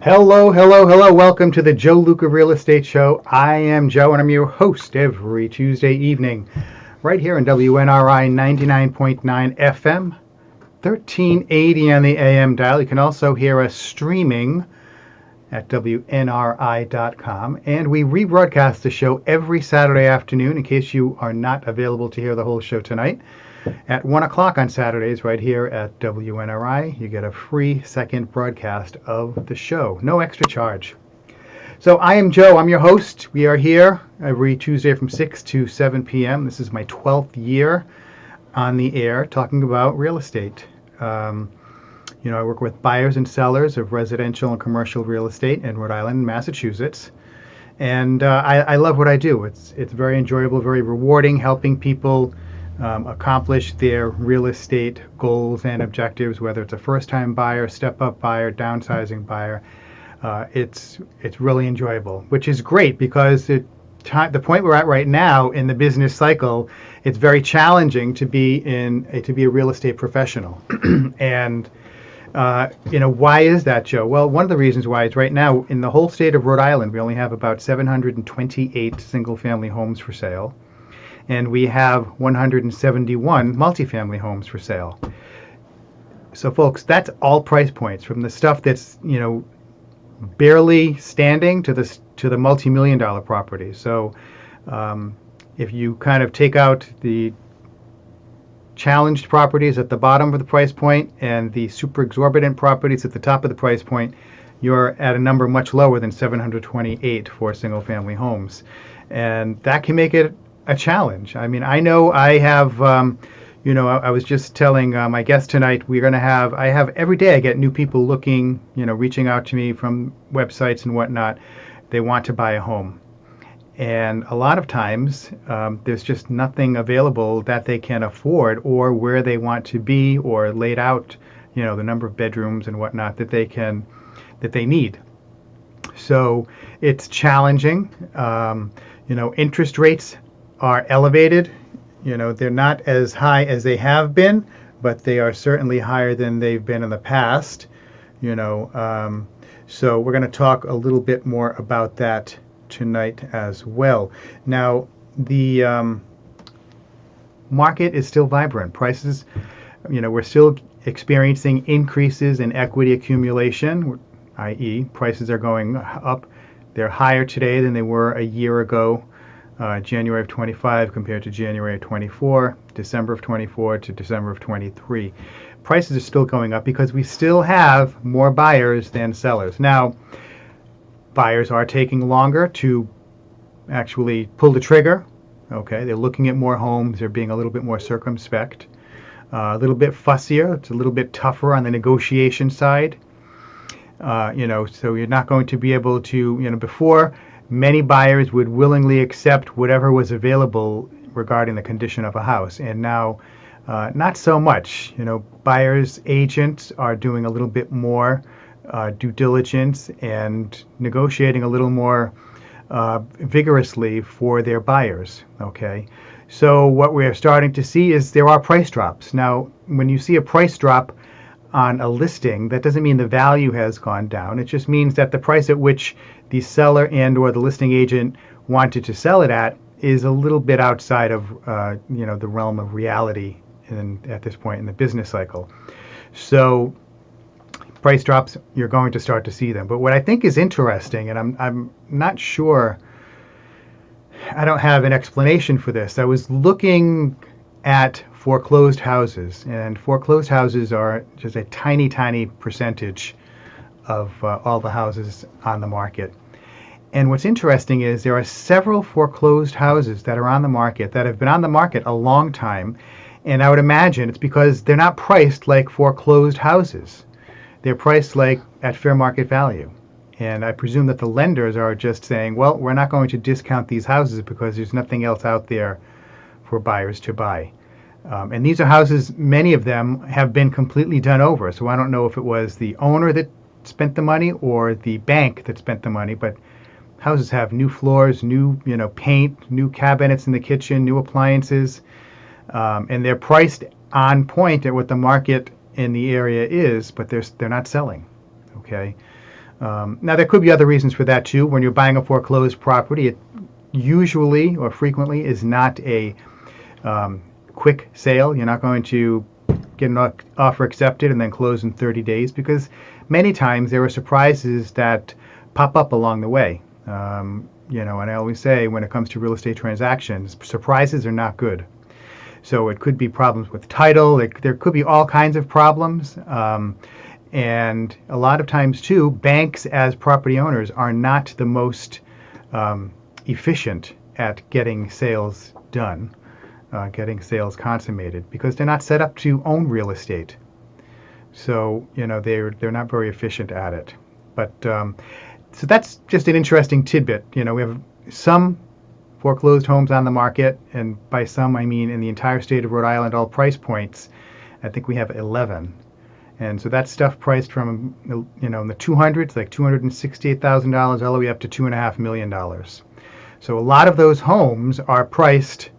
Hello, hello, hello. Welcome to the Joe Luca Real Estate Show. I am Joe, and I'm your host every Tuesday evening, right here on WNRI 99.9 FM, 1380 on the AM dial. You can also hear us streaming at WNRI.com. And we rebroadcast the show every Saturday afternoon in case you are not available to hear the whole show tonight. At 1 o'clock on Saturdays, right here at WNRI, you get a free second broadcast of the show. No extra charge. So I am Joe. I'm your host. We are here every Tuesday from 6 to 7 p.m. This is my 12th year on the air talking about real estate. I work with buyers and sellers of residential and commercial real estate in Rhode Island and Massachusetts. And I love what I do. It's very enjoyable, very rewarding, helping people accomplish their real estate goals and objectives, whether it's a first-time buyer, step-up buyer, downsizing buyer. It's really enjoyable, which is great because the point we're at right now in the business cycle, it's very challenging to be a real estate professional. And why is that, Joe? Well, one of the reasons why is right now in the whole state of Rhode Island, we only have about 728 single-family homes for sale. And we have 171 multifamily homes for sale. So, folks, that's all price points, from the stuff that's barely standing to the multi-million-dollar properties. So, if you kind of take out the challenged properties at the bottom of the price point and the super exorbitant properties at the top of the price point, you're at a number much lower than 728 for single-family homes, and that can make it a challenge. I mean, I know I have, I was just telling my guest tonight, I have every day I get new people looking, reaching out to me from websites and whatnot. They want to buy a home. And a lot of times there's just nothing available that they can afford or where they want to be or laid out, the number of bedrooms and whatnot that they need. So it's challenging. Interest rates are elevated. They're not as high as they have been, but they are certainly higher than they've been in the past. So we're going to talk a little bit more about that tonight as well. Now, the market is still vibrant. Prices, we're still experiencing increases in equity accumulation, i.e., prices are going up. They're higher today than they were a year ago. January of 25 compared to January of 24, December of 24 to December of 23. Prices are still going up because we still have more buyers than sellers. Now, buyers are taking longer to actually pull the trigger. Okay, they're looking at more homes. They're being a little bit more circumspect, a little bit fussier. It's a little bit tougher on the negotiation side. So you're not going to be able to, before, many buyers would willingly accept whatever was available regarding the condition of a house. And now, not so much. Buyers' agents are doing a little bit more due diligence and negotiating a little more vigorously for their buyers. Okay. So what we're starting to see is there are price drops. Now, when you see a price drop on a listing, that doesn't mean the value has gone down. It just means that the price at which the seller and or the listing agent wanted to sell it at is a little bit outside of the realm of reality at this point in the business cycle. So price drops, you're going to start to see them. But what I think is interesting, and I'm not sure, I don't have an explanation for this. I was looking at foreclosed houses, and foreclosed houses are just a tiny, tiny percentage of all the houses on the market. And what's interesting is there are several foreclosed houses that are on the market that have been on the market a long time, and I would imagine it's because they're not priced like foreclosed houses. They're priced like at fair market value. And I presume that the lenders are just saying, well, we're not going to discount these houses because there's nothing else out there for buyers to buy. And these are houses, many of them have been completely done over. So I don't know if it was the owner that spent the money or the bank that spent the money, but houses have new floors, new paint, new cabinets in the kitchen, new appliances, and they're priced on point at what the market in the area is, but they're not selling. Okay, Now, there could be other reasons for that too. When you're buying a foreclosed property, it usually or frequently is not a quick sale. You're not going to get an offer accepted and then close in 30 days because many times there are surprises that pop up along the way. And I always say when it comes to real estate transactions, surprises are not good. So it could be problems with title. There could be all kinds of problems. And a lot of times, too, banks as property owners are not the most efficient at getting sales done, getting sales consummated, because they're not set up to own real estate. So, they're not very efficient at it. But so that's just an interesting tidbit. We have some foreclosed homes on the market, and by some I mean in the entire state of Rhode Island, all price points. I think we have 11. And so that's stuff priced from, in the 200s, like $268,000 all the way up to $2.5 million. So a lot of those homes are priced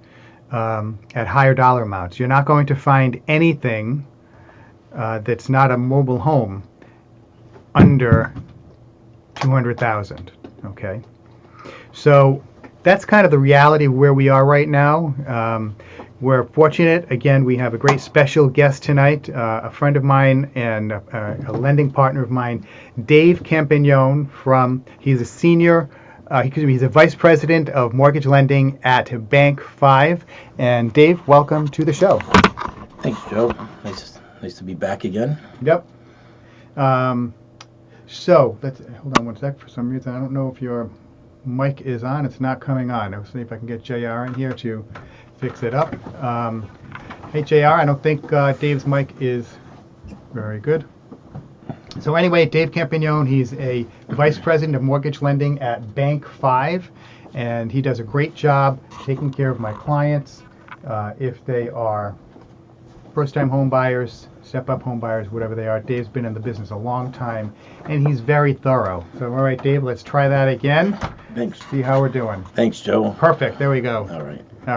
at higher dollar amounts. You're not going to find anything that's not a mobile home under $200,000. Okay, so that's kind of the reality of where we are right now. We're fortunate. Again, we have a great special guest tonight, a friend of mine and a lending partner of mine, Dave Campagnone. He's a senior, he's a vice president of mortgage lending at Bank 5. And Dave, welcome to the show. Thanks, Joe. Nice to be back again. Yep. So hold on one sec. For some reason, I don't know if your mic is on. It's not coming on. I'll see if I can get JR in here to fix it up. Hey, JR, I don't think Dave's mic is very good. So anyway, Dave Campagnone, he's a vice president of mortgage lending at Bank 5, and he does a great job taking care of my clients if they are first-time home buyers, step-up home buyers, whatever they are. Dave's been in the business a long time, and he's very thorough. So, all right, Dave, let's try that again. Thanks. See how we're doing. Thanks, Joe. Perfect. There we go. All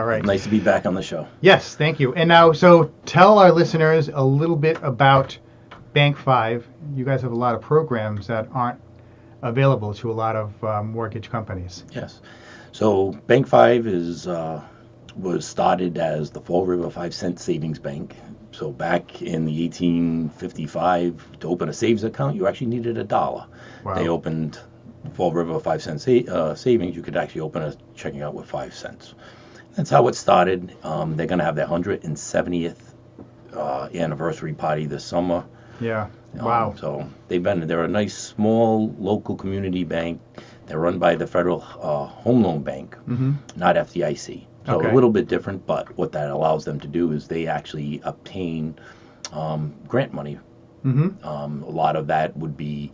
right. Nice to be back on the show. Yes, thank you. And now, so tell our listeners a little bit about Bank 5. You guys have a lot of programs that aren't available to a lot of mortgage companies. Yes. So Bank 5 was started as the Fall River 5-cent savings bank. So back in the 1855, to open a savings account, you actually needed $1. Wow. They opened Fall River 5-cent savings. You could actually open a checking account with 5 cents. That's how it started. They're going to have their 170th anniversary party this summer. Yeah. Wow. So they're a nice, small, local community bank. They're run by the Federal Home Loan Bank, not FDIC. So okay. A little bit different, but what that allows them to do is they actually obtain grant money. A lot of that would be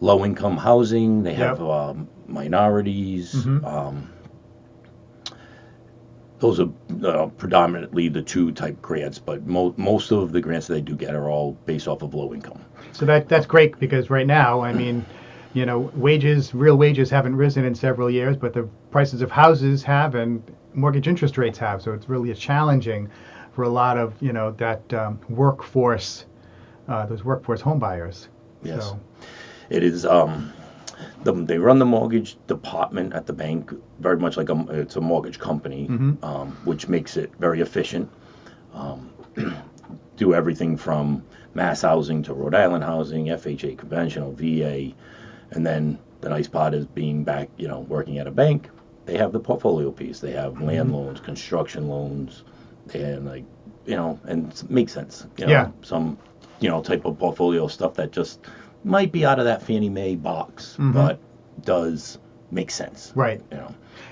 low-income housing. They have minorities. Those are predominantly the two type grants, but most of the grants that they do get are all based off of low income. So that's great because right now, I mean, real wages haven't risen in several years, but the prices of houses have and mortgage interest rates have. So it's really challenging for a lot of, that workforce, those workforce home buyers. Yes, so. It is. They run the mortgage department at the bank very much like it's a mortgage company, which makes it very efficient. Do everything from mass housing to Rhode Island housing, FHA conventional, VA, and then the nice part is being back, working at a bank. They have the portfolio piece. They have land loans, construction loans, and and it makes sense. Some type of portfolio stuff that just might be out of that Fannie Mae box, but does make sense. Right.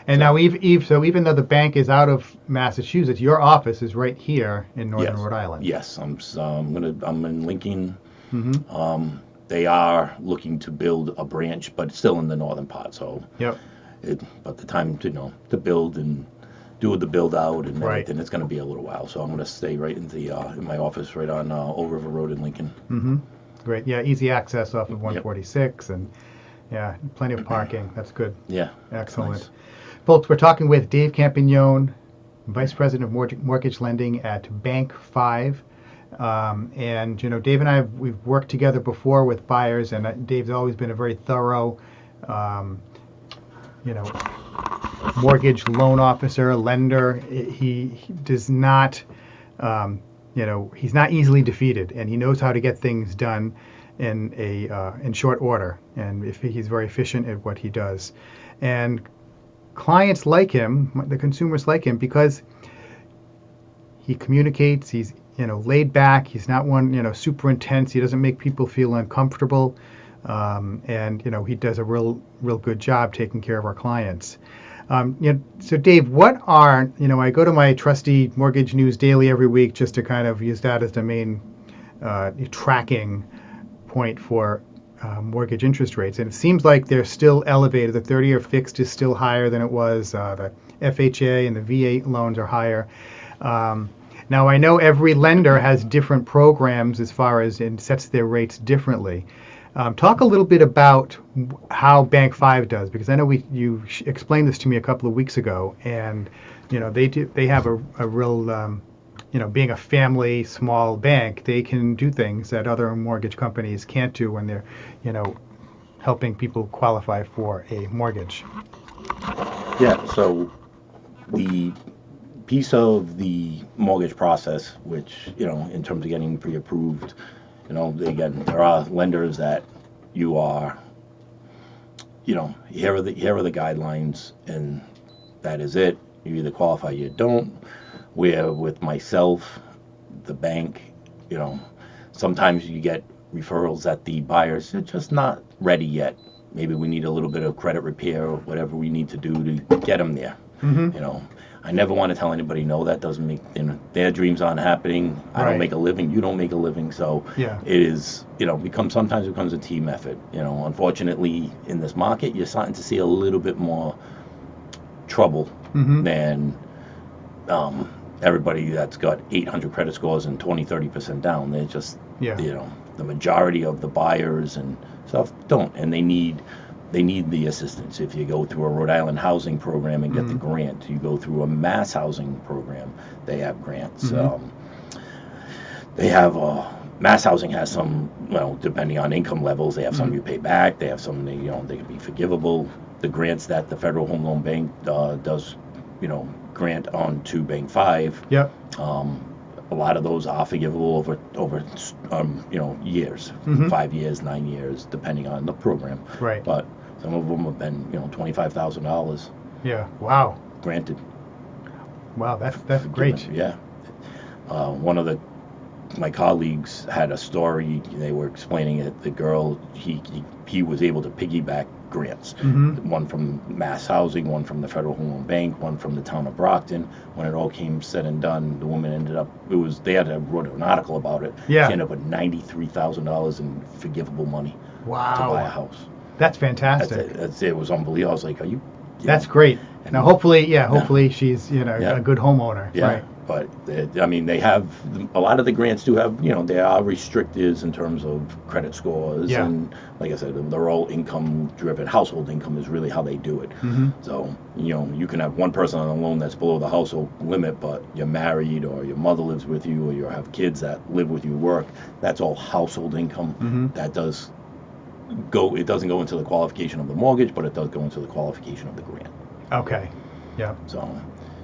And now, even though the bank is out of Massachusetts, your office is right here in Northern Rhode Island. Yes, I'm in Lincoln. They are looking to build a branch, but it's still in the northern part. So, but the time to build and do the build out and everything, it's going to be a little while. So I'm going to stay right in my office right on Old River Road in Lincoln. Great. Yeah, easy access off of 146 and plenty of parking. That's good. Yeah. Excellent. Nice. Folks, we're talking with Dave Campagnone, Vice President of Mortgage Lending at Bank 5. And Dave and we've worked together before with buyers, and Dave's always been a very thorough, um, you know, mortgage loan officer, lender. He does not, he's not easily defeated, and he knows how to get things done in short order, and if he's very efficient at what he does. And clients like him, the consumers like him, because he communicates. He's laid back. He's not one super intense. He doesn't make people feel uncomfortable, and he does a real good job taking care of our clients. So Dave, what are I go to my trusty Mortgage News Daily every week just to kind of use that as the main tracking point for mortgage interest rates, and it seems like they're still elevated. The 30-year fixed is still higher than it was. The FHA and the VA loans are higher. Now, I know every lender has different programs as far as and sets their rates differently. Talk a little bit about how Bank 5 does, because I know you explained this to me a couple of weeks ago, and they have a real being a family small bank, they can do things that other mortgage companies can't do when they're helping people qualify for a mortgage. Yeah. So the piece of the mortgage process, which in terms of getting pre-approved, again, there are lenders that you are, here are the guidelines, and that is it. You either qualify, you don't. Where with myself, the bank, sometimes you get referrals that the buyers are just not ready yet. Maybe we need a little bit of credit repair or whatever we need to do to get them there. Mm-hmm. I never want to tell anybody no. That doesn't make their dreams aren't happening. I don't make a living. You don't make a living. So yeah. It is sometimes becomes a team effort. Unfortunately, in this market, you're starting to see a little bit more trouble than everybody that's got 800 credit scores and 20-30% down. They're just the majority of the buyers and stuff don't, and they need the assistance. If you go through a Rhode Island housing program and get the grant, you go through a mass housing program, they have grants. They have mass housing has some, depending on income levels, they have some you pay back, they have some they can be forgivable. The grants that the Federal Home Loan Bank does, grant on to Bank 5. Yep. A lot of those are forgivable over years, 5 years, 9 years, depending on the program. Right. But some of them have been, $25,000. Yeah. Wow. Granted. Wow, that's great. Yeah. One of my colleagues had a story. They were explaining it. The girl, he was able to piggyback grants. One from Mass Housing, one from the Federal Home Loan Bank, one from the town of Brockton. When it all came said and done, the woman ended up, they had to wrote an article about it. Yeah. She ended up with $93,000 in forgivable money to buy a house. That's fantastic. It was unbelievable. I was like, are you? That's great. Now, hopefully she's a good homeowner. Yeah. Right. But they have a lot of the grants do have there are restrictors in terms of credit scores, and like I said, they're all income driven. Household income is really how they do it. So you can have one person on a loan that's below the household limit, but you're married or your mother lives with you or you have kids that live with you work. That's all household income. That does go. It doesn't go into the qualification of the mortgage, but it does go into the qualification of the grant. Okay. Yeah. So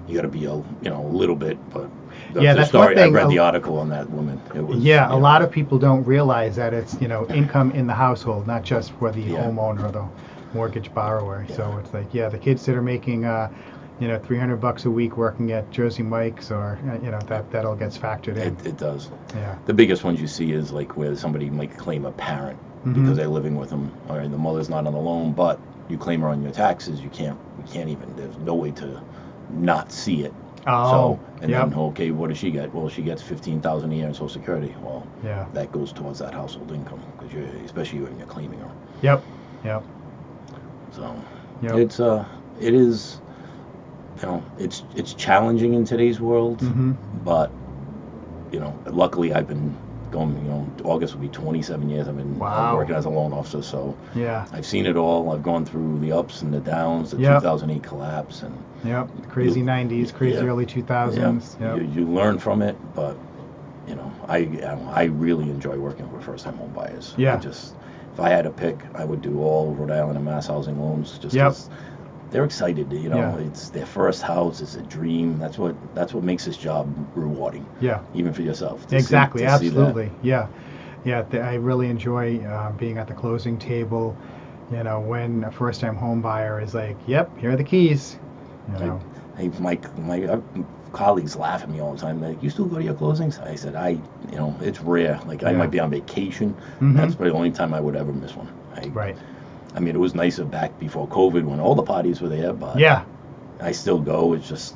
you got to be a little bit, but that's story. one thing. I read the article on that woman. It was, a lot of people don't realize that it's income in the household, not just for the homeowner or the mortgage borrower. Yeah. So it's like the kids that are making $300 a week working at Jersey Mike's or that all gets factored in. It does. Yeah. The biggest ones you see is like where somebody might claim a parent because they're living with them, or the mother's not on the loan, but you claim her on your taxes. You can't even. There's no way to not see it. Oh, then okay, what does she get? Well, she gets $15,000 a year in Social Security. Well, that goes towards that household income because especially when you're claiming her. Yep. So it is, it's challenging in today's world, but luckily I've been going. August will be 27 years. I've been working as a loan officer, so I've seen it all. I've gone through the ups and the downs, the 2008 collapse, and crazy 90s, crazy early 2000s. You learn from it, but I really enjoy working with first-time home buyers. Yeah. If I had to pick, I would do all Rhode Island and Mass housing loans just Yep. because they're excited. Yeah. It's their first house. It's a dream. That's what makes this job rewarding. Yeah. Even for yourself. Exactly. To see that. Absolutely. Yeah. Yeah. I really enjoy being at the closing table. When a first-time home buyer is like, "Yep, here are the keys." My colleagues laugh at me all the time. They're like, "You still go to your closings?" I said, it's rare. Like I Yeah. might be on vacation. Mhm. That's probably the only time I would ever miss one. Right. I mean, it was nicer back before COVID when all the parties were there, but Yeah. I still go. It's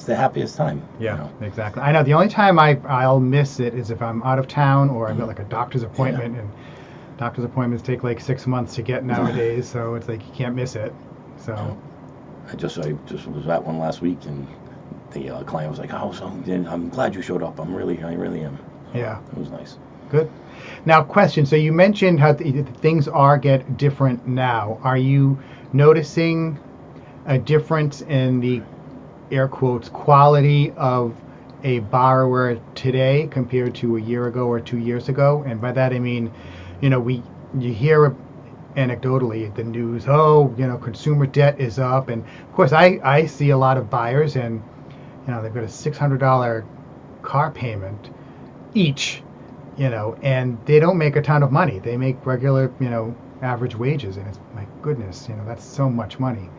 the happiest time. Yeah. Exactly. I know the only time I'll miss it is if I'm out of town or I've got Mhm. like a doctor's appointment, and doctor's appointments take like 6 months to get nowadays, so it's like you can't miss it. So. I just was at one last week, and the client was like, "Oh, so I'm glad you showed up. I really am." Yeah. It was nice. Good. Now, question. So you mentioned how things get different now. Are you noticing a difference in the air quotes quality of a borrower today compared to a year ago or 2 years ago? And by that I mean, you hear anecdotally the news. Oh, consumer debt is up, and of course I see a lot of buyers, and they've got a $600 car payment each. And they don't make a ton of money. They make regular, average wages, and it's, my goodness, that's so much money.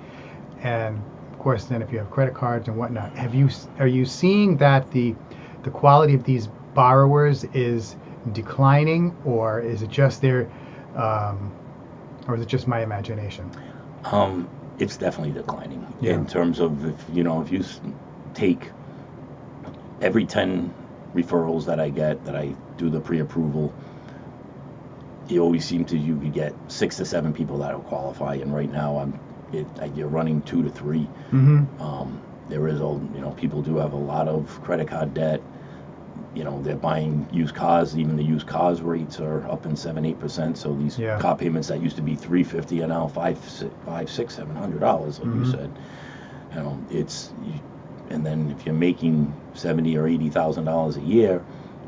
And of course, then if you have credit cards and whatnot, are you seeing that the quality of these borrowers is declining, or is it just or is it just my imagination? It's definitely declining Yeah. in terms of if you take every 10 referrals that I get that I do the pre-approval, you always you could get 6 to 7 people that will qualify, and right now you're running 2 to 3. Mm-hmm. There is people do have a lot of credit card debt. They're buying used cars. Even the used cars rates are up in 7-8%. So these car payments that used to be $350 are now $500-$700, like you said. And then if you're making $70,000 or $80,000 a year,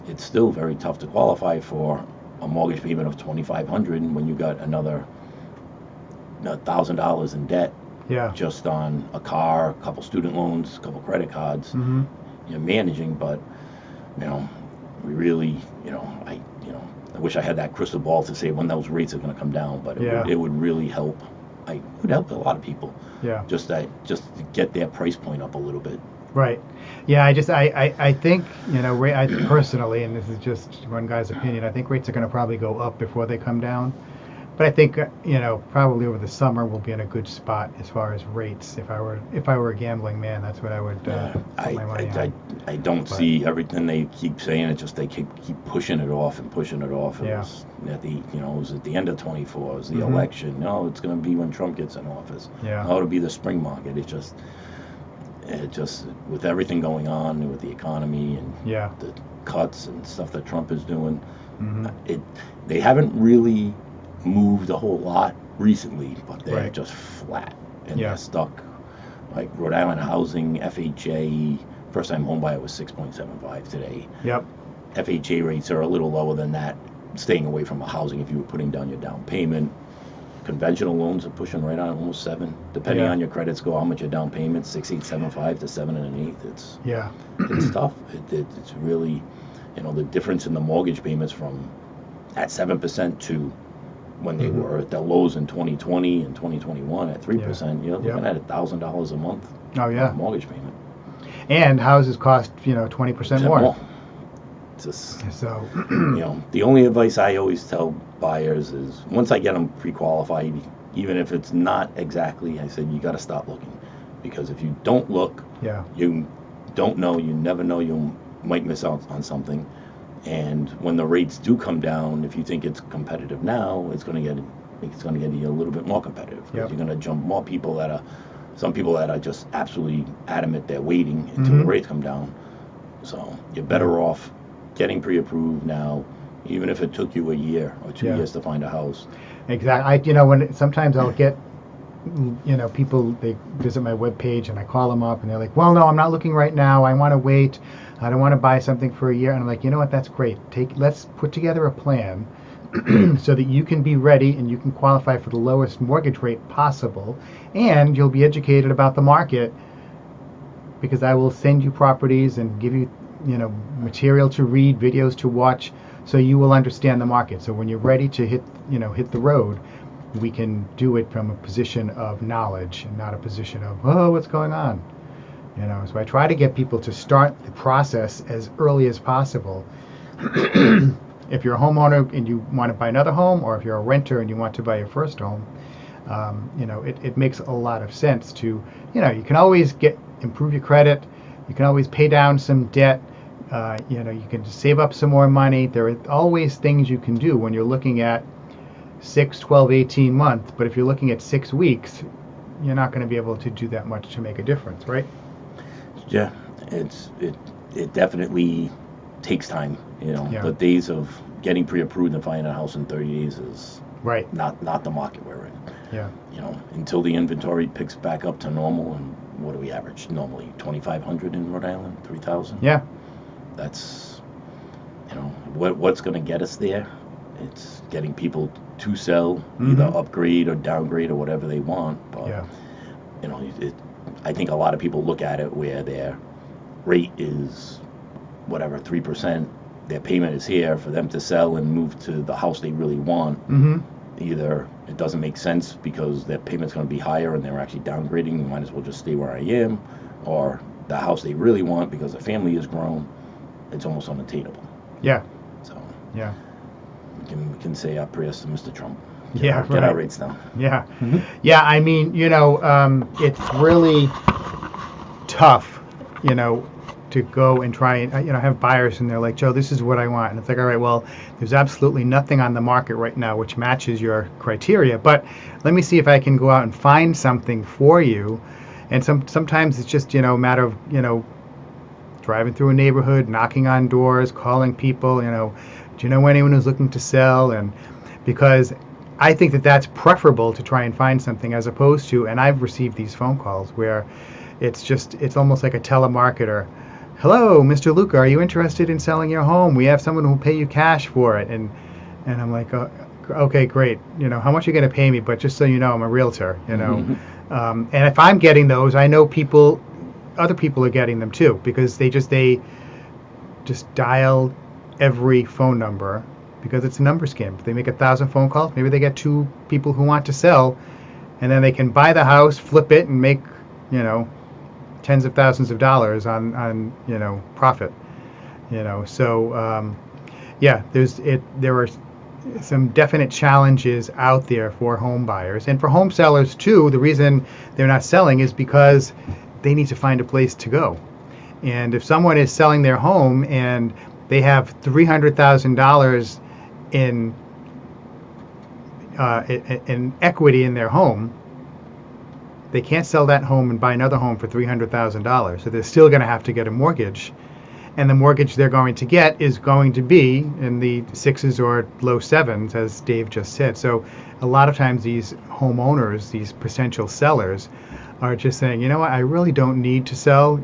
it's still very tough to qualify for a mortgage payment of $2,500 when you got another $1,000 in debt. Yeah. Just on a car, a couple student loans, a couple credit cards. Mm-hmm. You're managing, but we really, I wish I had that crystal ball to say when those rates are going to come down, but it would really help. It would help a lot of people. Yeah. Just to get their price point up a little bit. Right. Yeah. I think I personally, and this is just one guy's opinion, I think rates are going to probably go up before they come down. But I think probably over the summer we'll be in a good spot as far as rates. If I were a gambling man, that's what I would put my money on. I don't see everything they keep saying. It's just they keep pushing it off and pushing it off. It was at the end of 24. It was the election. No, it's going to be when Trump gets in office. Yeah. No, it'll be the spring market. It just with everything going on with the economy and the cuts and stuff that Trump is doing, they haven't really moved a whole lot recently, but they're just flat and they're stuck. Like Rhode Island housing, FHA, first time home buyer was 6.75 today. Yep. FHA rates are a little lower than that, staying away from a housing if you were putting down your down payment. Conventional loans are pushing right on almost 7, depending on your credit score, how much your down payment, 6.875 to 7 1/8. It's tough. It's really, the difference in the mortgage payments from at 7% to when they were at the lows in 2020 and 2021 at 3%, you're looking at $1,000 a month. Oh yeah. Mortgage payment. And houses cost 20% more. So the only advice I always tell buyers is once I get them pre-qualified, even if it's not exactly, I said you got to stop looking, because if you don't look, you don't know, you never know, you might miss out on something. And when the rates do come down, if you think it's competitive now, it's going to get you a little bit more competitive, because you're going to jump more people some people that are just absolutely adamant they're waiting until the rates come down. So you're better off getting pre-approved now, even if it took you a year or 2 years to find a house. Exactly. Sometimes I'll get people, they visit my webpage and I call them up and they're like, well, no, I'm not looking right now. I want to wait. I don't want to buy something for a year. And I'm like, you know what? That's great. Let's put together a plan so that you can be ready and you can qualify for the lowest mortgage rate possible, and you'll be educated about the market, because I will send you properties and give you, material to read, videos to watch, so you will understand the market. So when you're ready to hit the road, we can do it from a position of knowledge and not a position of, oh, what's going on? So I try to get people to start the process as early as possible. If you're a homeowner and you want to buy another home, or if you're a renter and you want to buy your first home, it makes a lot of sense to, you can always improve your credit. You can always pay down some debt. You can save up some more money. There are always things you can do when you're looking at 6, 12, 18 months. But if you're looking at 6 weeks, you're not going to be able to do that much to make a difference, right? Yeah, it definitely takes time. Yeah. The days of getting pre-approved and finding a house in 30 days is right. Not the market we're in. Yeah. Until the inventory picks back up to normal. And what do we average normally? 2,500 in Rhode Island, 3,000. Yeah. That's what's going to get us there. It's getting people to sell, either upgrade or downgrade or whatever they want. But yeah. I think a lot of people look at it where their rate is whatever 3%. Their payment is here for them to sell and move to the house they really want. Either it doesn't make sense because their payment's going to be higher and they're actually downgrading, you might as well just stay where I am, or the house they really want because the family has grown, it's almost unattainable. Yeah. So yeah, we can say our prayers to Mr. Trump. Get our rates down. Yeah. Yeah, I mean, it's really tough, to go and try and have buyers and they're like, Joe, this is what I want, and it's like, all right, well, there's absolutely nothing on the market right now which matches your criteria, but let me see if I can go out and find something for you. And sometimes it's just a matter of driving through a neighborhood, knocking on doors, calling people, do you know anyone who's looking to sell? And because I think that that's preferable to try and find something, as opposed to, and I've received these phone calls where it's almost like a telemarketer. Hello, Mr. Luca, are you interested in selling your home? We have someone who will pay you cash for it. And I'm like, oh, okay, great. How much are you going to pay me? But just so you know, I'm a realtor, And if I'm getting those, I know other people are getting them too, because they just dial every phone number, because it's a number scam. If they make 1,000 phone calls, maybe they get 2 people who want to sell, and then they can buy the house, flip it, and make, tens of thousands of dollars on profit. So there are some definite challenges out there for home buyers, and for home sellers too. The reason they're not selling is because they need to find a place to go. And if someone is selling their home and they have $300,000 in equity in their home, they can't sell that home and buy another home for $300,000. So they're still going to have to get a mortgage. And the mortgage they're going to get is going to be in the 6s or low 7s, as Dave just said. So a lot of times these homeowners, these potential sellers, are just saying, you know what, I really don't need to sell.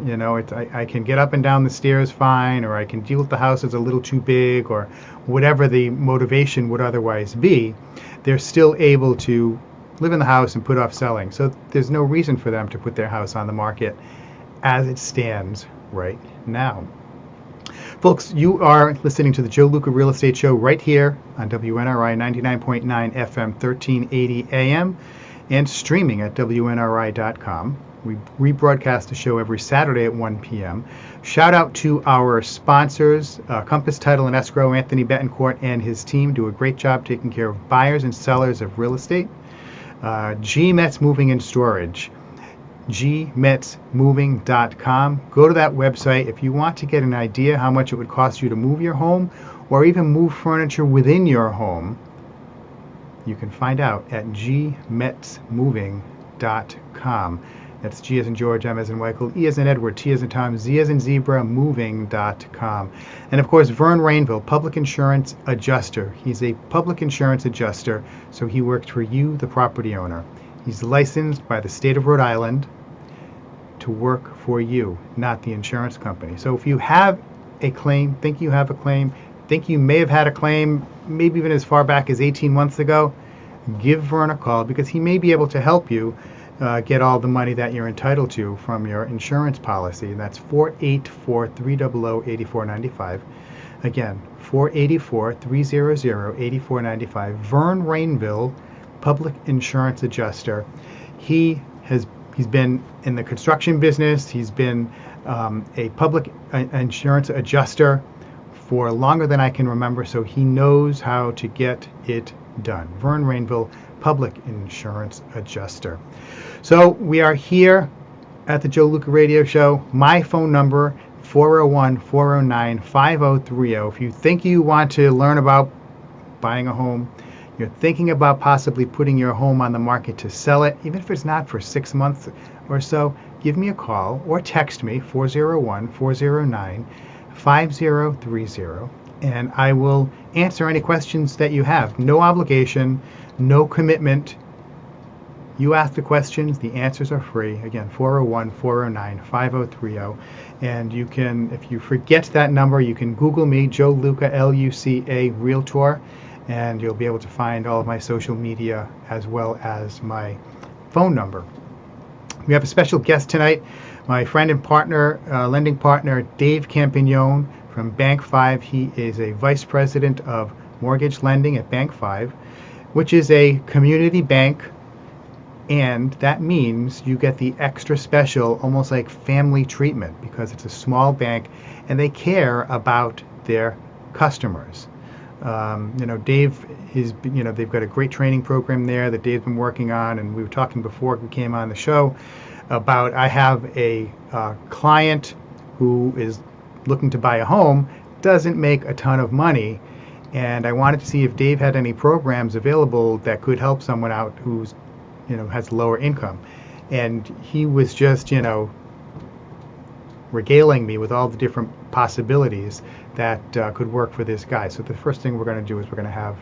I can get up and down the stairs fine, or I can deal with the house as a little too big, or whatever the motivation would otherwise be. They're still able to live in the house and put off selling. So there's no reason for them to put their house on the market as it stands right now. Folks, you are listening to the Joe Luca Real Estate Show right here on WNRI 99.9 FM, 1380 AM, and streaming at WNRI.com. We rebroadcast the show every Saturday at 1 p.m. Shout out to our sponsors, Compass Title and Escrow. Anthony Betancourt and his team do a great job taking care of buyers and sellers of real estate. G-Mets Moving and Storage, gmetsmoving.com. Go to that website if you want to get an idea how much it would cost you to move your home, or even move furniture within your home. You can find out at gmetsmoving.com. That's G as in George, M as in Michael, E as in Edward, T as in Tom, Z as in Zebra, moving.com. And of course, Vern Rainville, public insurance adjuster. He's a public insurance adjuster, so he works for you, the property owner. He's licensed by the state of Rhode Island to work for you, not the insurance company. So if you have a claim, think you have a claim, think you may have had a claim, maybe even as far back as 18 months ago, give Vern a call because he may be able to help you get all the money that you're entitled to from your insurance policy. And that's 484-300-8495. Again, 484-300-8495. Vern Rainville, Public Insurance Adjuster. He's been in the construction business. He's been a public insurance adjuster for longer than I can remember, so he knows how to get it done. Vern Rainville, Public Insurance Adjuster. So we are here at the Joe Luca Radio Show. My phone number, 401-409-5030. If you think you want to learn about buying a home, you're thinking about possibly putting your home on the market to sell it, even if it's not for 6 months or so, give me a call or text me, 401-409-5030, and I will answer any questions that you have. No obligation, no commitment. You ask the questions, the answers are free. Again, 401-409-5030. And you can, if you forget that number, you can Google me, Joe Luca, Luca, Realtor, and you'll be able to find all of my social media as well as my phone number. We have a special guest tonight, my friend and partner, lending partner, Dave Campagnone from Bank 5. He is a vice president of mortgage lending at Bank 5, which is a community bank, and that means you get the extra special, almost like family treatment, because it's a small bank and they care about their customers. Dave is, they've got a great training program there that Dave's been working on, and we were talking before we came on the show about, I have a client who is looking to buy a home, doesn't make a ton of money, and I wanted to see if Dave had any programs available that could help someone out who's, has lower income. And he was just, regaling me with all the different possibilities that could work for this guy. So the first thing we're going to do is we're going to have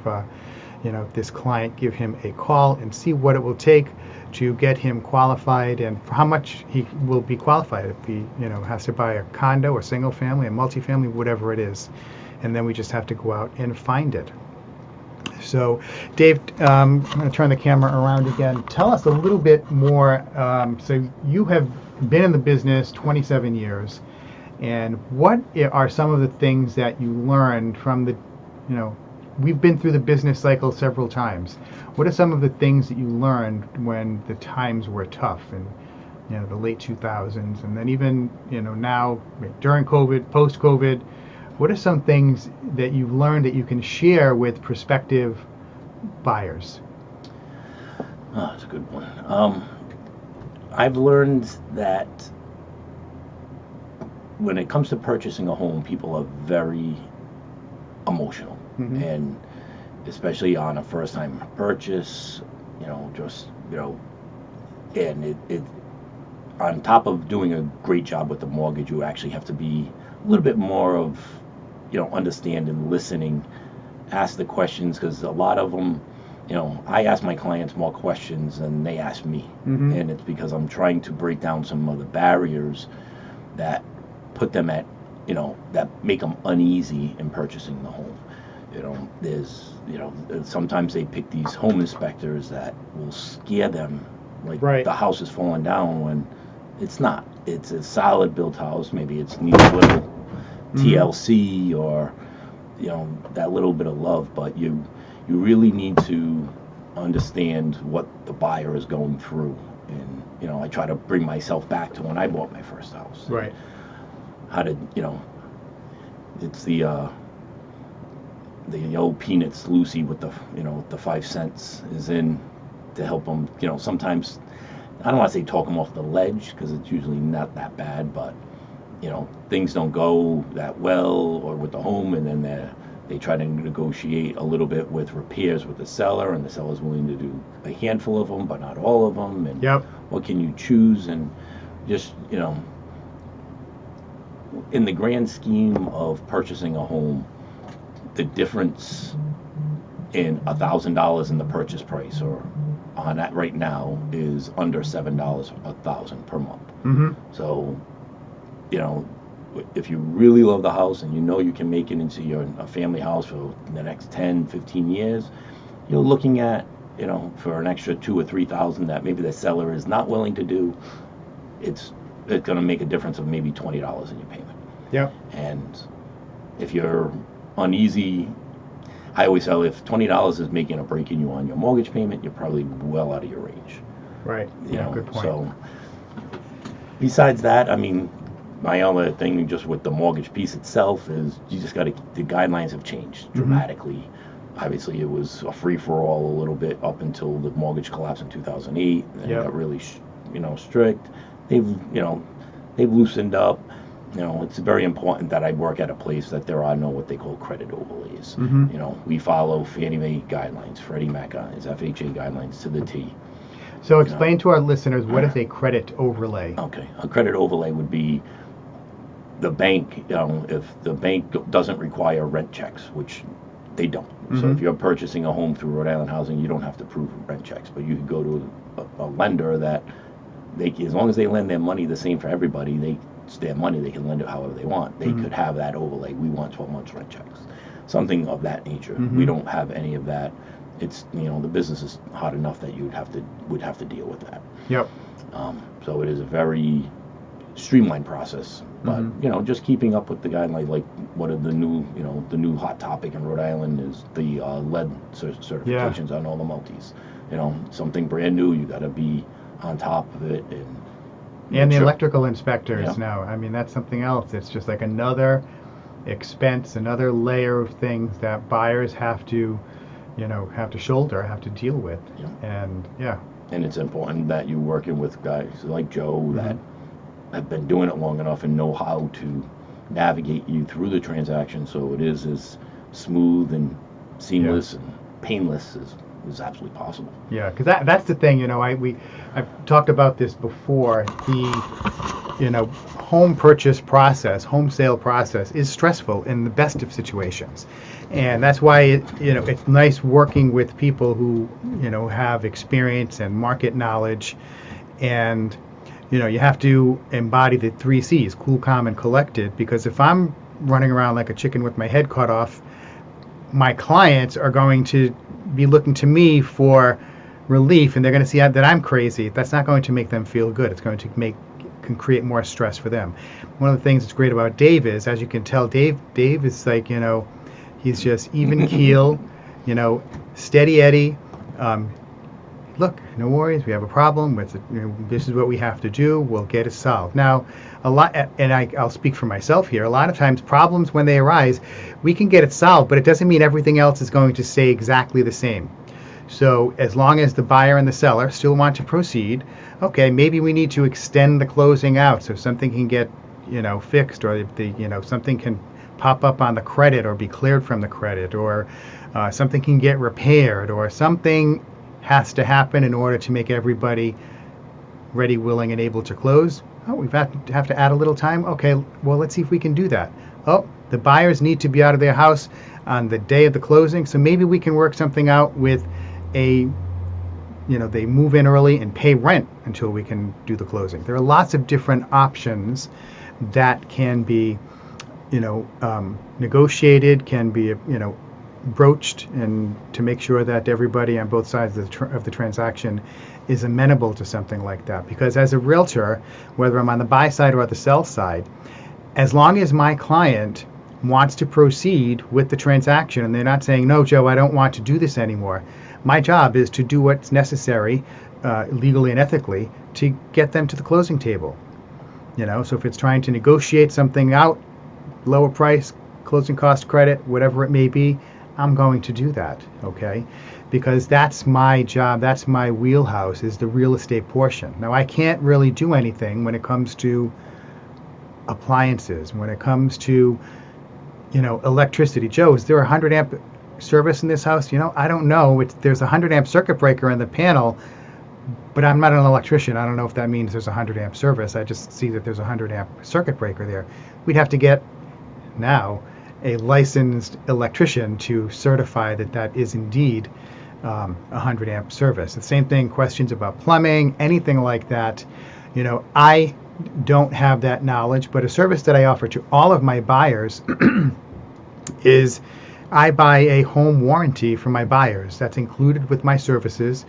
this client give him a call and see what it will take to get him qualified and for how much he will be qualified if he has to buy a condo or single family, a multifamily, whatever it is. And then we just have to go out and find it. So Dave, I'm going to turn the camera around again. Tell us a little bit more. So you have been in the business 27 years, and what are some of the things that you learned from the, we've been through the business cycle several times. What are some of the things that you learned when the times were tough in, the late 2000s, and then even, now during COVID, post-COVID? What are some things that you've learned that you can share with prospective buyers? Oh, that's a good one. I've learned that when it comes to purchasing a home, people are very emotional, and especially on a first-time purchase, and it on top of doing a great job with the mortgage, you actually have to be a little bit more of, understand and listening, ask the questions, because a lot of them, I ask my clients more questions than they ask me. And it's because I'm trying to break down some of the barriers that put them at, that make them uneasy in purchasing the home. There's, sometimes they pick these home inspectors that will scare them, like the house is falling down, when it's not. It's a solid built house. Maybe it's needs a little TLC or, that little bit of love, but you really need to understand what the buyer is going through. And, I try to bring myself back to when I bought my first house. Right. How did, it's the old Peanuts Lucy with the, the 5 cents is in to help them, sometimes, I don't want to say talk them off the ledge, because it's usually not that bad, but, things don't go that well or with the home, and then they try to negotiate a little bit with repairs with the seller, and the seller's willing to do a handful of them, but not all of them, and what can you choose, and just, in the grand scheme of purchasing a home, the difference in $1,000 in the purchase price, or on that right now is under $7 a thousand per month. Mm-hmm. So, you know, if you really love the house and you know you can make it into a family house for the next 10, 15 years, you're looking at, you know, for an extra 2 or 3,000 that maybe the seller is not willing to do, it's going to make a difference of maybe $20 in your payment. Yep. And if you're uneasy, I always say if $20 is making a break in you on your mortgage payment, you're probably well out of your range. Right. You know, good point. So besides that, I mean, my other thing just with the mortgage piece itself is you just got to, the guidelines have changed dramatically. Obviously, it was a free-for-all a little bit up until the mortgage collapse in 2008, and it got really, strict. They've loosened up. You know, it's very important that I work at a place that there are no what they call credit overlays. Mm-hmm. You know, we follow Fannie Mae guidelines, Freddie Mac guidelines, FHA guidelines to the T. So explain to our listeners, what is a credit overlay? Okay, a credit overlay would be the bank, if the bank doesn't require rent checks, which they don't. So if you're purchasing a home through Rhode Island Housing, you don't have to prove rent checks, but you could go to a lender that as long as they lend their money the same for everybody, it's their money, they can lend it however they want. They could have that overlay. We want 12 months rent checks, something of that nature. We don't have any of that. It's, the business is hot enough that would have to deal with that. Yep. So it is a very streamlined process, but just keeping up with the guidelines, like what are the new hot topic in Rhode Island is the lead certifications on all the multis. Something brand new, you got to be on top of it. And the electrical inspectors now. I mean, that's something else. It's just like another expense, another layer of things that buyers have to shoulder, have to deal with. And and it's important that you're working with guys like Joe that have been doing it long enough and know how to navigate you through the transaction so it is as smooth and seamless and painless as absolutely possible. Yeah, because that's the thing. I've talked about this before. The home purchase process, home sale process is stressful in the best of situations, and that's why it's nice working with people who have experience and market knowledge, and you have to embody the 3 C's: cool, calm, and collected. Because if I'm running around like a chicken with my head cut off, my clients are going to be looking to me for relief, and they're going to see that I'm crazy. That's not going to make them feel good. It's going to can create more stress for them. One of the things that's great about Dave is, as you can tell, Dave is like, he's just even keel, steady Eddie. Look, no worries. We have a problem. This is what we have to do. We'll get it solved. Now, I'll speak for myself here. A lot of times, problems when they arise, we can get it solved, but it doesn't mean everything else is going to stay exactly the same. So, as long as the buyer and the seller still want to proceed, okay, maybe we need to extend the closing out so something can get, fixed, or something can pop up on the credit or be cleared from the credit, or something can get repaired, or something has to happen in order to make everybody ready, willing, and able to close. Oh, we have to add a little time. Okay, well, let's see if we can do that. Oh, the buyers need to be out of their house on the day of the closing, so maybe we can work something out with they move in early and pay rent until we can do the closing. There are lots of different options that can be, negotiated, can be, broached, and to make sure that everybody on both sides of the transaction is amenable to something like that. Because as a realtor, whether I'm on the buy side or the sell side, as long as my client wants to proceed with the transaction and they're not saying, no, Joe, I don't want to do this anymore, my job is to do what's necessary legally and ethically to get them to the closing table. So if it's trying to negotiate something out, lower price, closing cost credit, whatever it may be, I'm going to do that, okay? Because that's my job, that's my wheelhouse, is the real estate portion. Now, I can't really do anything when it comes to appliances, when it comes to, electricity. Joe, is there a 100 amp service in this house? I don't know. There's a 100 amp circuit breaker in the panel, but I'm not an electrician. I don't know if that means there's a 100 amp service. I just see that there's a 100 amp circuit breaker there. We'd have to get now a licensed electrician to certify that is indeed 100 amp service. The same thing, questions about plumbing, anything like that. I don't have that knowledge, but a service that I offer to all of my buyers is I buy a home warranty for my buyers. That's included with my services,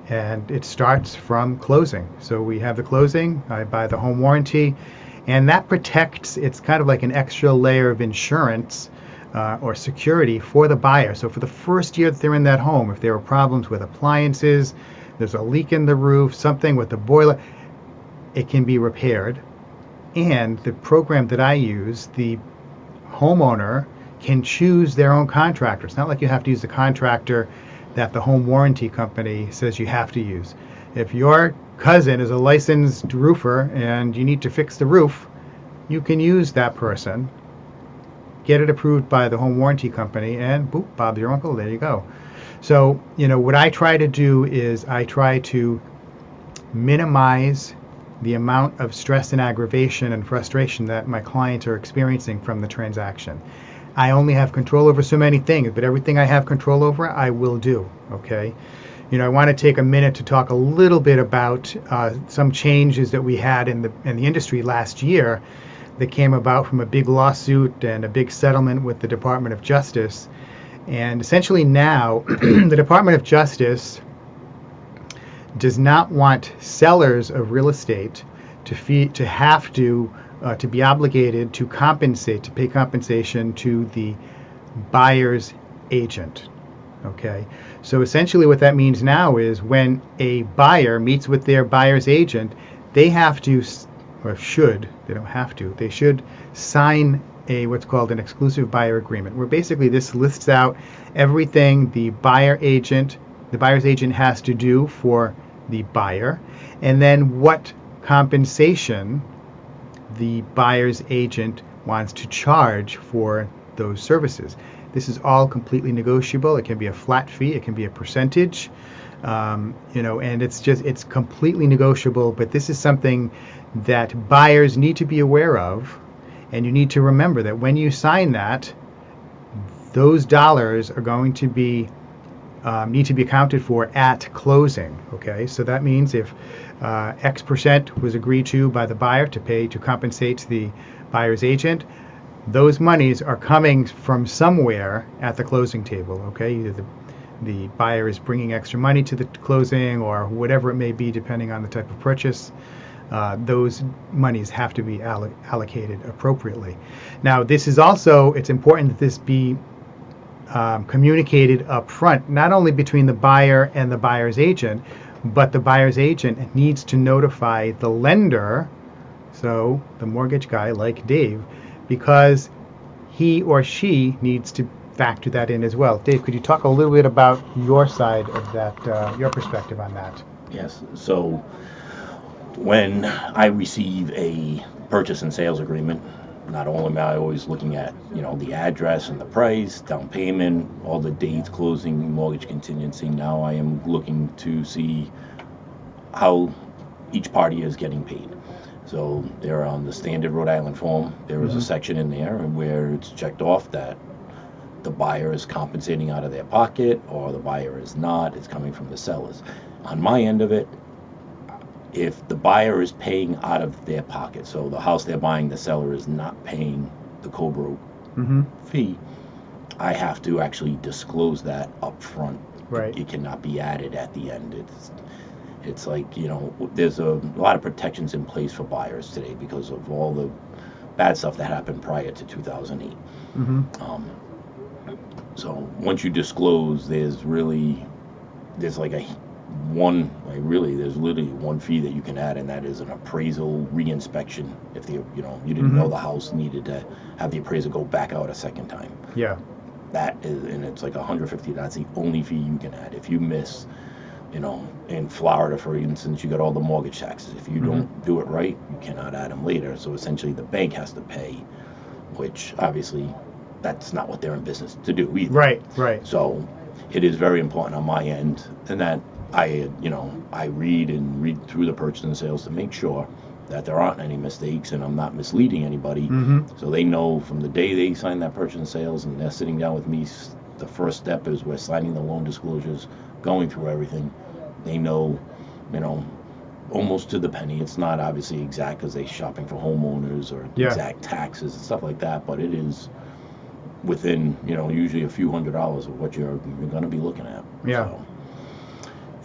and it starts from closing. So we have the closing, I buy the home warranty, and that protects, it's kind of like an extra layer of insurance or security for the buyer. So for the first year that they're in that home, if there are problems with appliances, there's a leak in the roof, something with the boiler, it can be repaired. And the program that I use, the homeowner can choose their own contractor. It's not like you have to use the contractor that the home warranty company says you have to use. If your cousin is a licensed roofer and you need to fix the roof, you can use that person, get it approved by the home warranty company, and boop, Bob's your uncle, there you go. So, what I try to do is I try to minimize the amount of stress and aggravation and frustration that my clients are experiencing from the transaction. I only have control over so many things, but everything I have control over, I will do, okay? I want to take a minute to talk a little bit about some changes that we had in the industry last year that came about from a big lawsuit and a big settlement with the Department of Justice. And essentially now, the Department of Justice does not want sellers of real estate to have to be obligated to pay compensation to the buyer's agent. Okay, so essentially what that means now is when a buyer meets with their buyer's agent, they have to, or should, they don't have to, they should sign what's called an exclusive buyer agreement, where basically this lists out everything the buyer's agent has to do for the buyer, and then what compensation the buyer's agent wants to charge for those services. This is all completely negotiable. It can be a flat fee, it can be a percentage, and it's completely negotiable. But this is something that buyers need to be aware of, and you need to remember that when you sign that, those dollars are going to be need to be accounted for at closing. Okay, so that means if X percent was agreed to by the buyer to pay to compensate the buyer's agent, those monies are coming from somewhere at the closing table. Okay, either the buyer is bringing extra money to the closing or whatever it may be, depending on the type of purchase. Those monies have to be allocated appropriately. Now, this is also, it's important that this be communicated up front, not only between the buyer and the buyer's agent, but the buyer's agent needs to notify the lender, so the mortgage guy like Dave, because he or she needs to factor that in as well. Dave, could you talk a little bit about your side of that, your perspective on that? Yes. So when I receive a purchase and sales agreement, not only am I always looking at, the address and the price, down payment, all the dates, closing, mortgage contingency, now I am looking to see how each party is getting paid. So they're on the standard Rhode Island form. There is a section in there where it's checked off that the buyer is compensating out of their pocket or the buyer is not. It's coming from the sellers. On my end of it, if the buyer is paying out of their pocket, so the house they're buying, the seller is not paying the COBRA fee, I have to actually disclose that up front. Right. It cannot be added at the end. It's like, there's a lot of protections in place for buyers today because of all the bad stuff that happened prior to 2008. So once you disclose, there's literally one fee that you can add, and that is an appraisal reinspection. If you didn't know the house needed to have the appraiser go back out a second time. Yeah. That is, and it's like $150. That's the only fee you can add. If you miss, in Florida, for instance, you got all the mortgage taxes. If you don't do it right, you cannot add them later. So essentially, the bank has to pay, which obviously that's not what they're in business to do either. Right. So it is very important on my end, and that I read through the purchase and sales to make sure that there aren't any mistakes and I'm not misleading anybody. So they know from the day they sign that purchase and sales and they're sitting down with me, the first step is we're signing the loan disclosures going through everything. They know, you know, almost to the penny. It's not obviously exact because they're shopping for homeowners or Yeah. exact taxes and stuff like that, but it is within, usually a few $100s of what you're going to be looking at. Yeah. So,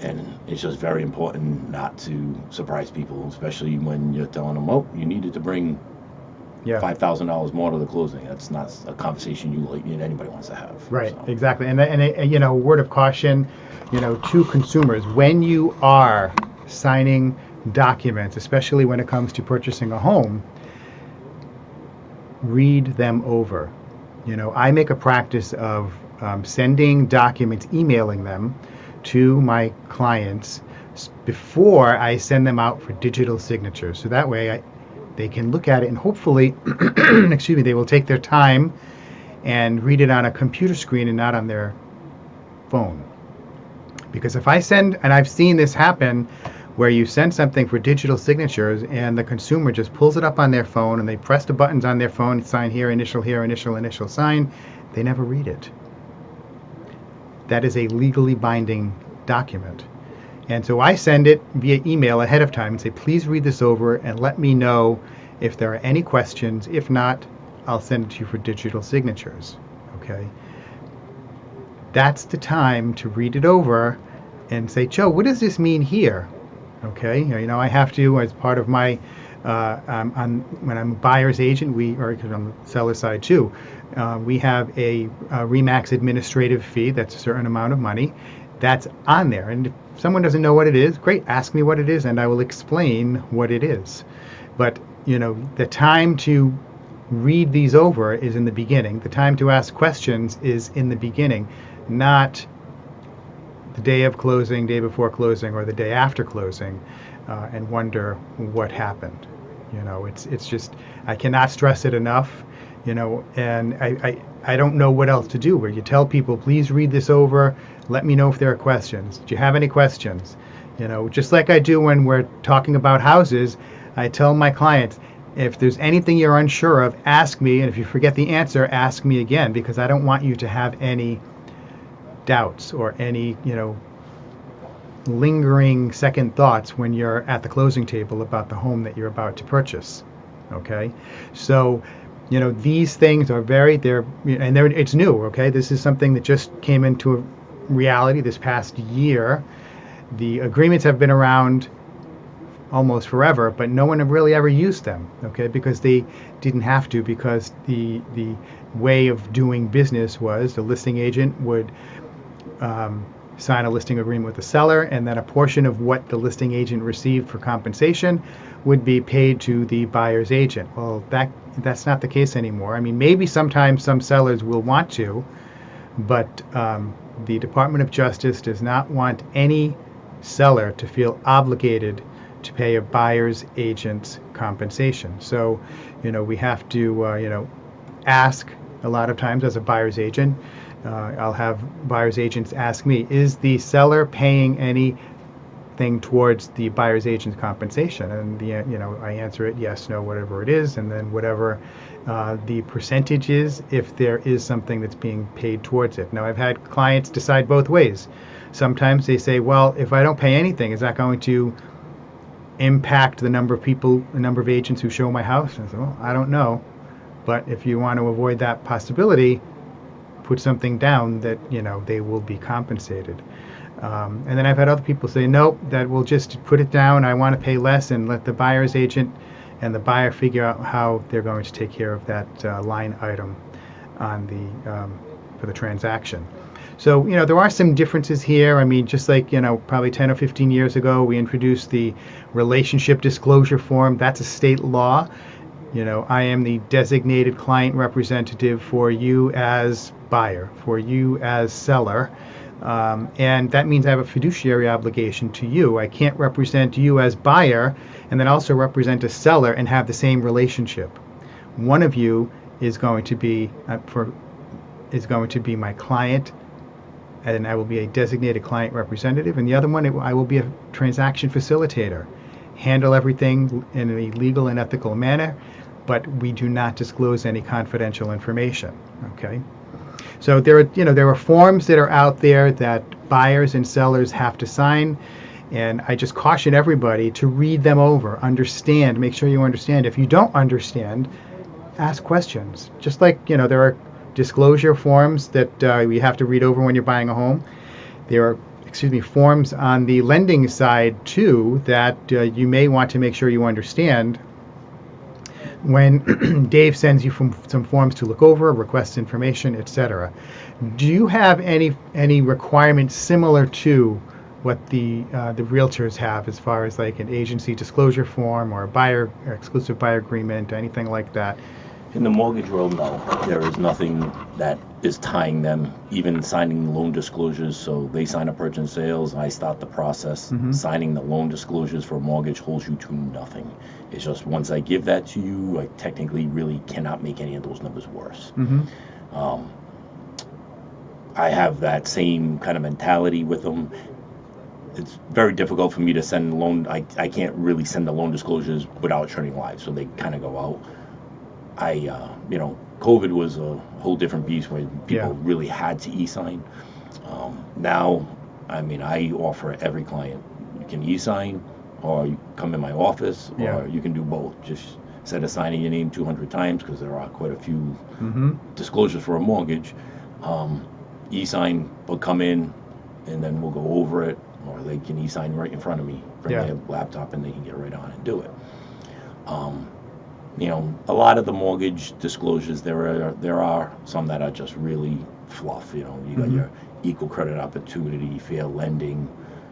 and it's just very important not to surprise people, especially when you're telling them, oh, you needed to bring Yeah. $5,000 more to the closing. That's not a conversation anybody wants to have. Right, So. exactly. And a word of caution, to consumers, when you are signing documents, especially when it comes to purchasing a home, read them over. I make a practice of sending documents, emailing them to my clients before I send them out for digital signatures. So that way they can look at it and hopefully, excuse me, they will take their time and read it on a computer screen and not on their phone. Because if I send, and I've seen this happen, where you send something for digital signatures and the consumer just pulls it up on their phone and they press the buttons on their phone, sign here, initial, sign, they never read it. That is a legally binding document. And so I send it via email ahead of time and say, please read this over and let me know if there are any questions. If not, I'll send it to you for digital signatures. Okay? That's the time to read it over and say, Joe, what does this mean here? Okay, I have to, as part of my, when I'm a buyer's agent, or because I'm the seller side too, we have a RE/MAX administrative fee. That's a certain amount of money. That's on there. And if someone doesn't know what it is, great, ask me what it is and I will explain what it is. But, the time to read these over is in the beginning. The time to ask questions is in the beginning, not the day of closing, day before closing, or the day after closing, and wonder what happened. It's just, I cannot stress it enough, and I don't know what else to do, where you tell people, please read this over, let me know if there are questions. Do you have any questions? Just like I do when we're talking about houses, I tell my clients, if there's anything you're unsure of, ask me, and if you forget the answer, ask me again, because I don't want you to have any doubts or any, lingering second thoughts when you're at the closing table about the home that you're about to purchase. Okay, so these things are it's new. Okay, this is something that just came into reality this past year. The agreements have been around almost forever, but no one have really ever used them. Okay, because they didn't have to, because the way of doing business was the listing agent would sign a listing agreement with the seller, and then a portion of what the listing agent received for compensation would be paid to the buyer's agent. Well, that's not the case anymore. I mean, maybe sometimes some sellers will want to, but the Department of Justice does not want any seller to feel obligated to pay a buyer's agent's compensation. So, we have to, ask a lot of times as a buyer's agent. I'll have buyer's agents ask me, is the seller paying anything towards the buyer's agent's compensation? And I answer it yes, no, whatever it is, and then whatever the percentage is, if there is something that's being paid towards it. Now, I've had clients decide both ways. Sometimes they say, well, if I don't pay anything, is that going to impact the number of agents who show my house? And I say, well, I don't know. But if you want to avoid that possibility, put something down that they will be compensated. And then I've had other people say, nope, that we'll just put it down. I want to pay less, and let the buyer's agent and the buyer figure out how they're going to take care of that line item on for the transaction. So there are some differences here. I mean, just like probably 10 or 15 years ago, we introduced the relationship disclosure form. That's a state law. I am the designated client representative for you as buyer, for you as seller, and that means I have a fiduciary obligation to you. I can't represent you as buyer and then also represent a seller and have the same relationship. One of you is going to be my client, and I will be a designated client representative, and the other one, I will be a transaction facilitator, handle everything in a legal and ethical manner, but we do not disclose any confidential information. Okay. So there are forms that are out there that buyers and sellers have to sign, and I just caution everybody to read them over, understand, make sure you understand. If you don't understand, ask questions. Just like there are disclosure forms that you have to read over when you're buying a home. There are forms on the lending side too that you may want to make sure you understand when Dave sends you some forms to look over, request information, etc. Do you have any requirements similar to what the realtors have as far as like an agency disclosure form or a buyer or exclusive buyer agreement, anything like that? In the mortgage world, no. There is nothing that is tying them, even signing loan disclosures. So they sign a purchase and sales, I start the process. Signing the loan disclosures for a mortgage holds you to nothing. It's just once I give that to you, I technically really cannot make any of those numbers worse. I have that same kind of mentality with them. It's very difficult for me to send loan. I can't really send the loan disclosures without turning live, so they kind of go out. COVID was a whole different beast where people really had to e-sign. Now, I offer every client, you can e-sign, or you come in my office, or you can do both. Just instead of signing your name 200 times, because there are quite a few disclosures for a mortgage, e-sign will come in, and then we'll go over it, or they can e-sign right in front of me, bring their laptop, and they can get right on and do it. A lot of the mortgage disclosures, there are some that are just really fluff. You got your equal credit opportunity, fair lending.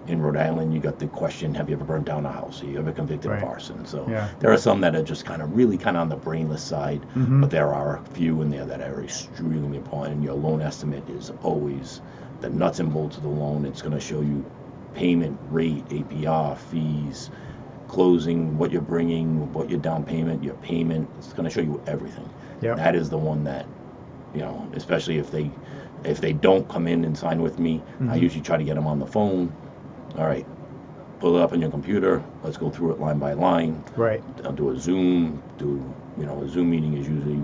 In Rhode Island, you got the question, have you ever burned down a house? Are you ever convicted of arson? So there are some that are just really on the brainless side, but there are a few in there that are extremely important. Your loan estimate is always the nuts and bolts of the loan. It's going to show you payment rate, APR, fees, closing, what you're bringing, what your down payment, your payment. It's going to show you everything. That is the one that, especially if they don't come in and sign with me, I usually try to get them on the phone. All right, pull it up on your computer. Let's go through it line by line. Right. I'll do a Zoom. A Zoom meeting is usually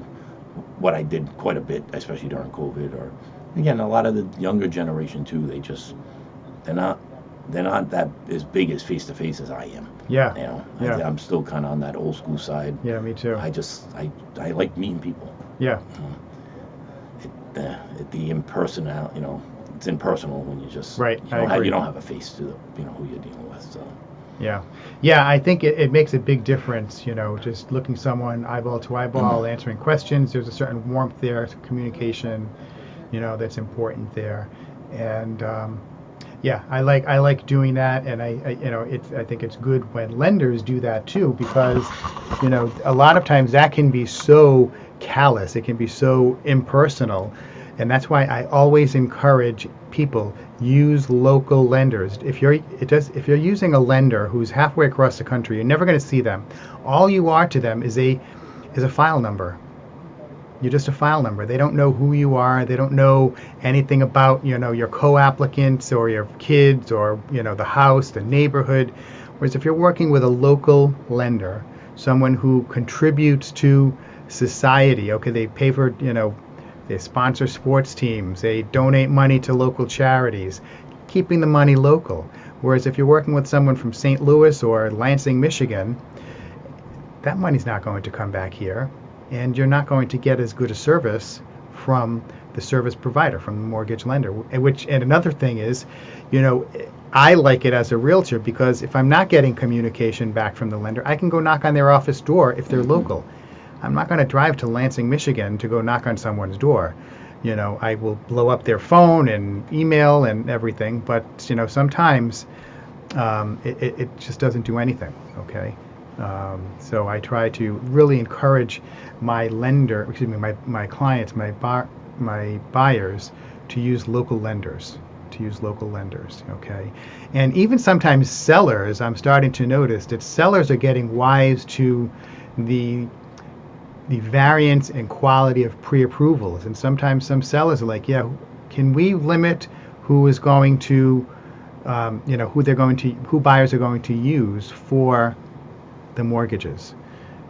what I did quite a bit, especially during COVID. Or again, a lot of the younger generation too. They're not that as big as face to face as I am. I'm still kind of on that old school side. Yeah, me too. I like meeting people. The impersonal, it's impersonal when you just you don't have a face to who you're dealing with. So I think it makes a big difference. Just looking someone eyeball to eyeball, answering questions. There's a certain warmth there, communication. That's important there, and. I like doing that, and I think it's good when lenders do that too, because a lot of times that can be so callous, it can be so impersonal, and that's why I always encourage people, use local lenders. If you're using a lender who's halfway across the country, you're never going to see them. All you are to them is a file number. You're just a file number. They don't know who you are. They don't know anything about, your co-applicants or your kids or, the house, the neighborhood. Whereas if you're working with a local lender, someone who contributes to society, they pay for, they sponsor sports teams, they donate money to local charities, keeping the money local. Whereas if you're working with someone from St. Louis or Lansing, Michigan, that money's not going to come back here. And you're not going to get as good a service from the service provider, from the mortgage lender. And another thing is, I like it as a realtor because if I'm not getting communication back from the lender, I can go knock on their office door if they're local. I'm not going to drive to Lansing, Michigan to go knock on someone's door. I will blow up their phone and email and everything, but sometimes it just doesn't do anything. Okay. So I try to really encourage my clients, my buyers, to use local lenders. Okay, and even sometimes sellers. I'm starting to notice that sellers are getting wise to the variance and quality of pre-approvals, and sometimes some sellers are like, can we limit who is going to, who buyers are going to use for the mortgages,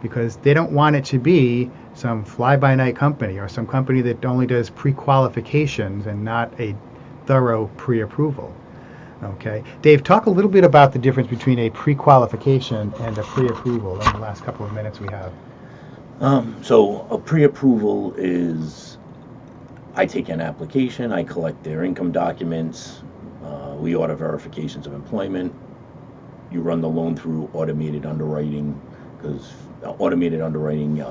because they don't want it to be some fly-by-night company or some company that only does pre-qualifications and not a thorough pre-approval. Okay, Dave, talk a little bit about the difference between a pre-qualification and a pre-approval in the last couple of minutes we have. So a pre-approval is, I take an application, I collect their income documents, we order verifications of employment, you run the loan through automated underwriting, because automated underwriting,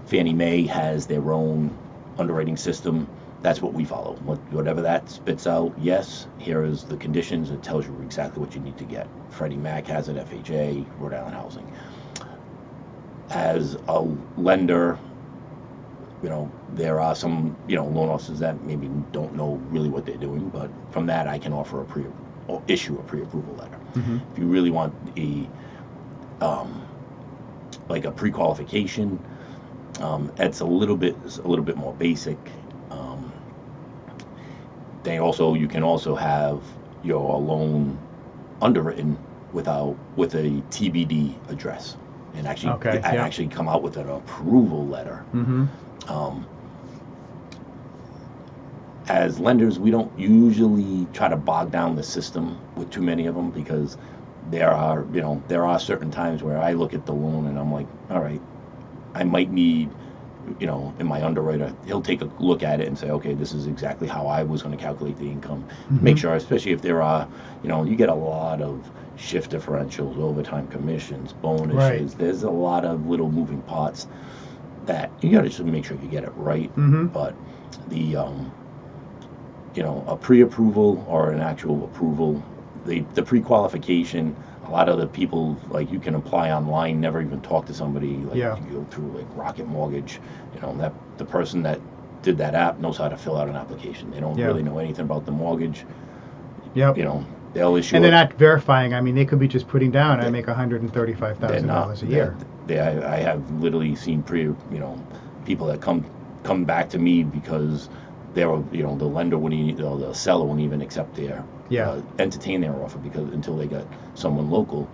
Fannie Mae has their own underwriting system. That's what we follow. Whatever that spits out, yes, here is the conditions. It tells you exactly what you need to get. Freddie Mac has it, FHA, Rhode Island Housing. As a lender, there are some, loan officers that maybe don't know really what they're doing, but from that I can offer issue a pre-approval letter. Mm-hmm. If you really want like a pre-qualification, it's a little bit more basic. You can also have your loan underwritten with a TBD address, and actually come out with an approval letter. Mm-hmm. As lenders, we don't usually try to bog down the system with too many of them, because there are certain times where I look at the loan and I'm like, all right, I might need, in my underwriter, he'll take a look at it and say, okay, this is exactly how I was going to calculate the income. Mm-hmm. Make sure, especially if there are, you get a lot of shift differentials, overtime commissions, bonuses. Right. There's a lot of little moving parts that you got to just make sure you get it right. Mm-hmm. But the, a pre-approval or an actual approval, the pre-qualification, a lot of the people, like, you can apply online, never even talk to somebody, like, you go through like Rocket Mortgage, that the person that did that app knows how to fill out an application. They don't really know anything about the mortgage. Yep. They'll issue. And they're not verifying. I mean, they could be just putting down, I make $135,000 a year. I have literally seen people that come back to me because the lender wouldn't, the seller wouldn't even accept their entertain their offer until they got someone local.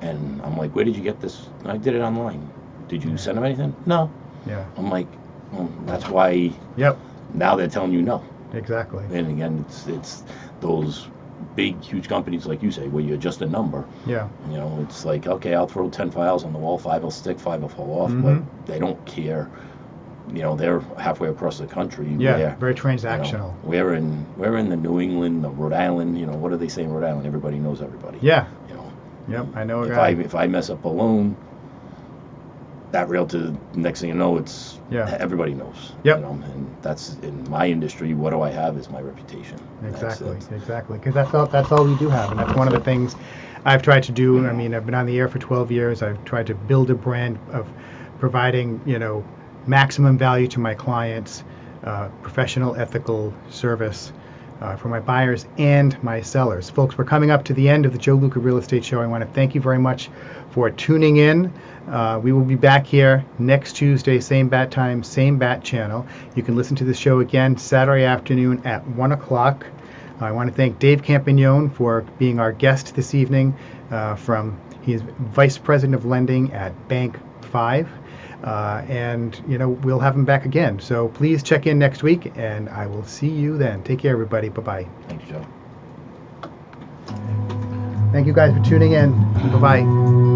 And I'm like, where did you get this? I did it online. Did you send them anything? No. Yeah. I'm like, well, that's why. Yep. Now they're telling you no. Exactly. And again, it's those big, huge companies, like you say, where you're just a number. Yeah. It's like, okay, I'll throw 10 files on the wall, 5 will stick, 5 will fall off, Mm-hmm. but they don't care. They're halfway across the country. Yeah, very transactional. We're in the New England, the Rhode Island. What do they say in Rhode Island? Everybody knows everybody. Yeah. Yep, I know a guy. If I mess up a loan, that realtor, next thing you know, everybody knows. Yep. And that's, in my industry, what do I have is my reputation. Exactly. Because that's all we do have, and that's one of the things I've tried to do. I mean, I've been on the air for 12 years. I've tried to build a brand of providing, maximum value to my clients, professional, ethical service for my buyers and my sellers. Folks, we're coming up to the end of the Joe Luca Real Estate Show. I want to thank you very much for tuning in. We will be back here next Tuesday, same bat time, same bat channel. You can listen to the show again Saturday afternoon at 1 o'clock. I want to thank Dave Campagnone for being our guest this evening. He's Vice President of Lending at Bank 5. And we'll have him back again. So please check in next week, and I will see you then. Take care, everybody. Bye-bye. Thank you, Joe. Thank you guys for tuning in. Bye-bye.